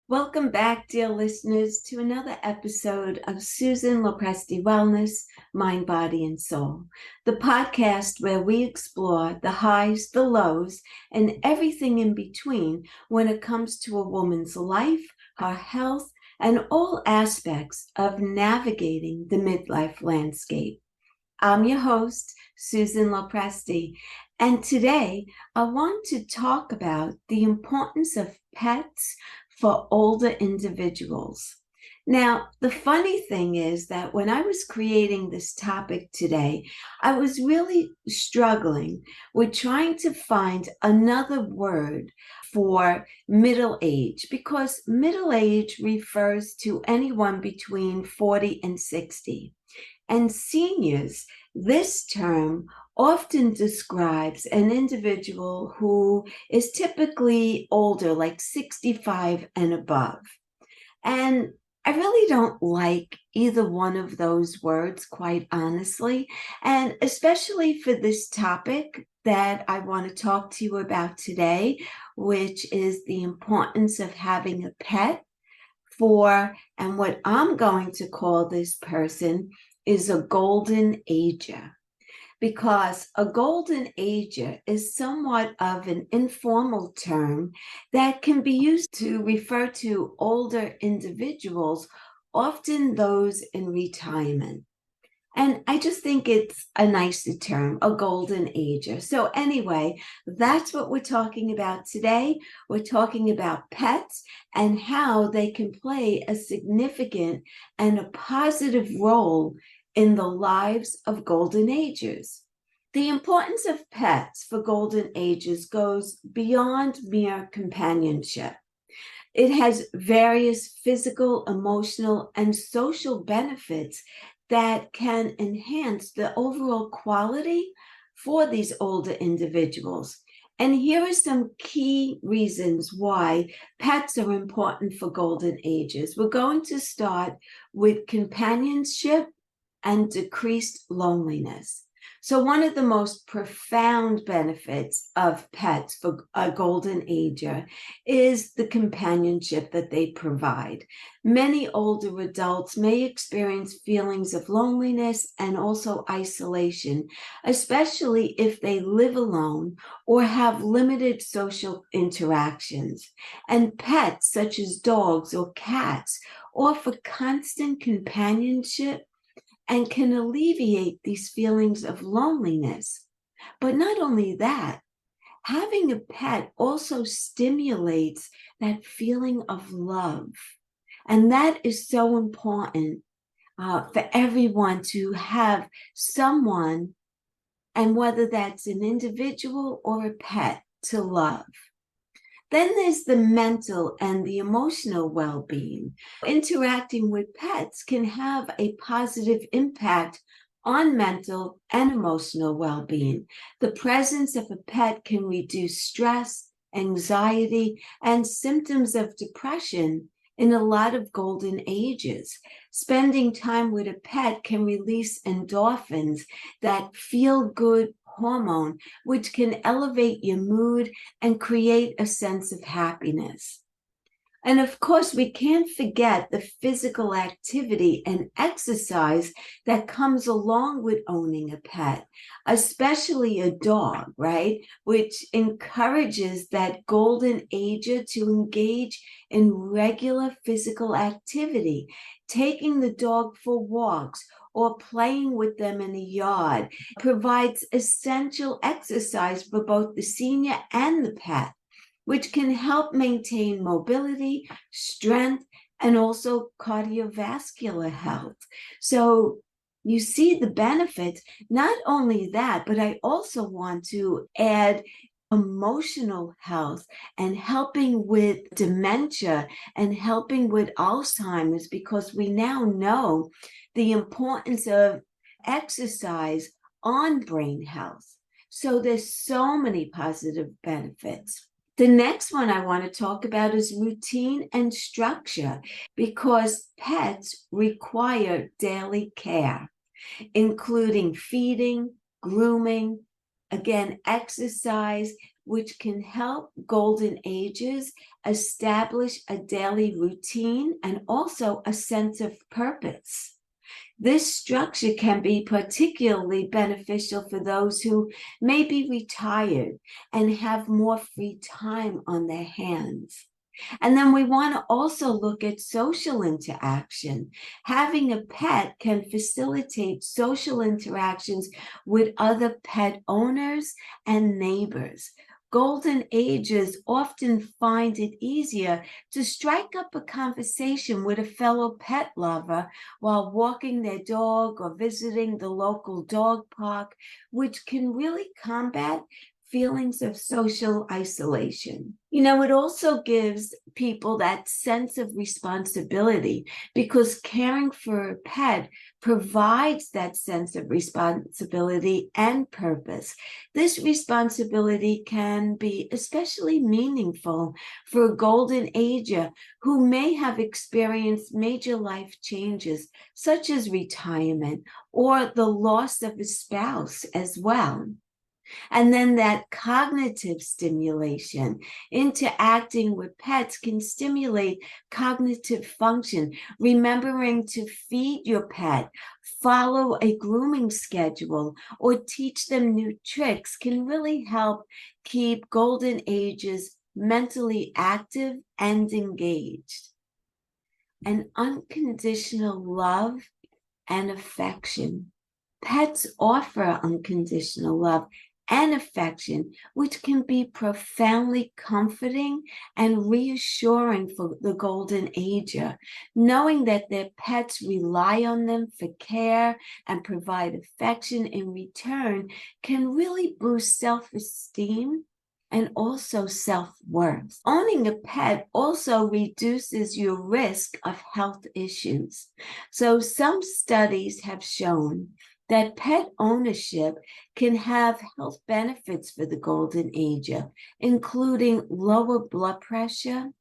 Welcome back, dear listeners, to another episode of Susan Lopresti Wellness, Mind, Body, and Soul, the podcast where we explore the highs, the lows, and everything in between when it comes to a woman's life, her health, and all aspects of navigating the midlife landscape. I'm your host, Susan Lopresti, and today I want to talk about the importance of pets for older individuals. Now, the funny thing is that when I was creating this topic today, I was really struggling with trying to find another word for middle age, because middle age refers to anyone between 40 and 60. And seniors, this term often describes an individual who is typically older, like 65 and above. And I really don't like either one of those words, quite honestly. And especially for this topic that I want to talk to you about today, which is the importance of having a pet for, and what I'm going to call this person is a golden ager, because a golden ager is somewhat of an informal term that can be used to refer to older individuals, often those in retirement. And I just think it's a nicer term, a golden ager. So anyway, that's what we're talking about today. We're talking about pets and how they can play a significant and a positive role in the lives of golden agers. The importance of pets for golden agers goes beyond mere companionship. It has various physical, emotional, and social benefits that can enhance the overall quality for these older individuals. And here are some key reasons why pets are important for golden agers. We're going to start with companionship and decreased loneliness. So one of the most profound benefits of pets for a golden ager is the companionship that they provide. Many older adults may experience feelings of loneliness and also isolation, especially if they live alone or have limited social interactions. And pets such as dogs or cats offer constant companionship and can alleviate these feelings of loneliness. But not only that, having a pet also stimulates that feeling of love. And that is so important for everyone to have someone, and whether that's an individual or a pet, to love. Then there's the mental and the emotional well-being. Interacting with pets can have a positive impact on mental and emotional well-being. The presence of a pet can reduce stress, anxiety, and symptoms of depression in a lot of golden agers. Spending time with a pet can release endorphins, that feel-good hormone, which can elevate your mood and create a sense of happiness. And of course, we can't forget the physical activity and exercise that comes along with owning a pet, especially a dog, right? Which encourages that golden ager to engage in regular physical activity, taking the dog for walks or playing with them in a yard provides essential exercise for both the senior and the pet, which can help maintain mobility, strength, and also cardiovascular health. So you see the benefits. Not only that, but I also want to add emotional health and helping with dementia and helping with Alzheimer's, because we now know the importance of exercise on brain health. So there's so many positive benefits. The next one I want to talk about is routine and structure, because pets require daily care, including feeding, grooming, again, exercise, which can help golden agers establish a daily routine and also a sense of purpose. This structure can be particularly beneficial for those who may be retired and have more free time on their hands. And then we want to also look at social interaction. Having a pet can facilitate social interactions with other pet owners and neighbors. Golden agers often find it easier to strike up a conversation with a fellow pet lover while walking their dog or visiting the local dog park, which can really combat feelings of social isolation. It also gives people that sense of responsibility because caring for a pet provides that sense of responsibility and purpose. This responsibility can be especially meaningful for a golden ager who may have experienced major life changes, such as retirement or the loss of a spouse as well. And then that cognitive stimulation, interacting with pets can stimulate cognitive function. Remembering to feed your pet, follow a grooming schedule, or teach them new tricks can really help keep golden agers mentally active and engaged. And unconditional love and affection. Pets offer unconditional love and affection, which can be profoundly comforting and reassuring for the golden ager. Knowing that their pets rely on them for care and provide affection in return can really boost self-esteem and also self-worth. Owning a pet also reduces your risk of health issues. So some studies have shown that pet ownership can have health benefits for the golden ager, including lower blood pressure,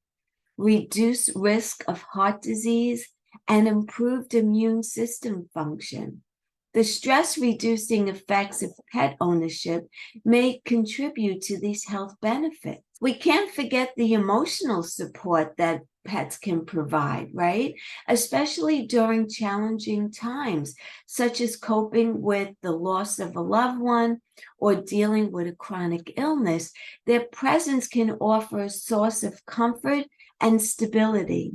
reduced risk of heart disease, and improved immune system function. The stress-reducing effects of pet ownership may contribute to these health benefits. We can't forget the emotional support that pets can provide, right? Especially during challenging times, such as coping with the loss of a loved one or dealing with a chronic illness. Their presence can offer a source of comfort and stability.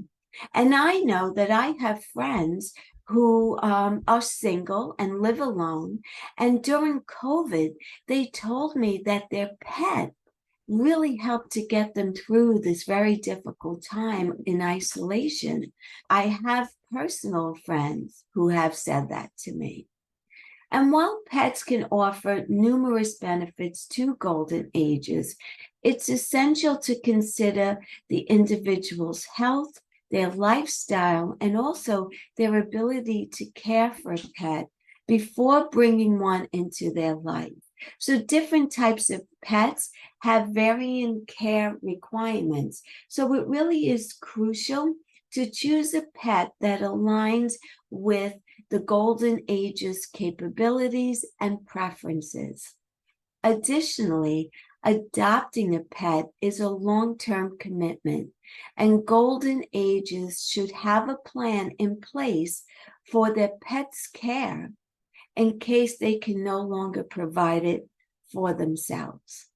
And I know that I have friends who are single and live alone. And during COVID, they told me that their pet really helped to get them through this very difficult time in isolation. I have personal friends who have said that to me. And while pets can offer numerous benefits to golden agers, it's essential to consider the individual's health, their lifestyle, and also their ability to care for a pet before bringing one into their life. So different types of pets have varying care requirements. So it really is crucial to choose a pet that aligns with the golden ager's capabilities and preferences. Additionally, adopting a pet is a long-term commitment, and golden agers should have a plan in place for their pet's care in case they can no longer provide it for themselves.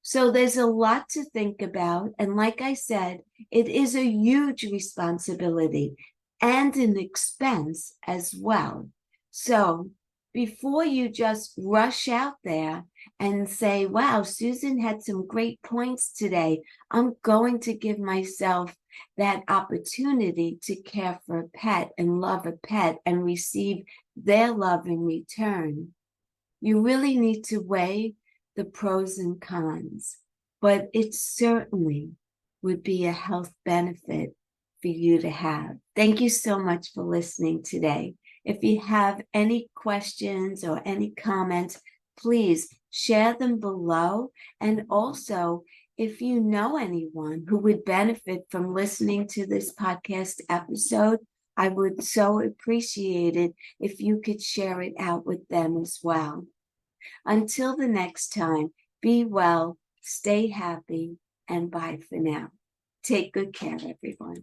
So there's a lot to think about. And like I said, it is a huge responsibility and an expense as well. So before you just rush out there and say, wow, Susan had some great points today, I'm going to give myself that opportunity to care for a pet and love a pet and receive their love in return. You really need to weigh the pros and cons, but it certainly would be a health benefit for you to have. Thank you so much for listening today. If you have any questions or any comments, please share them below. And also, if you know anyone who would benefit from listening to this podcast episode, I would so appreciate it if you could share it out with them as well. Until the next time, be well, Stay happy, and bye for now. Take good care, everyone.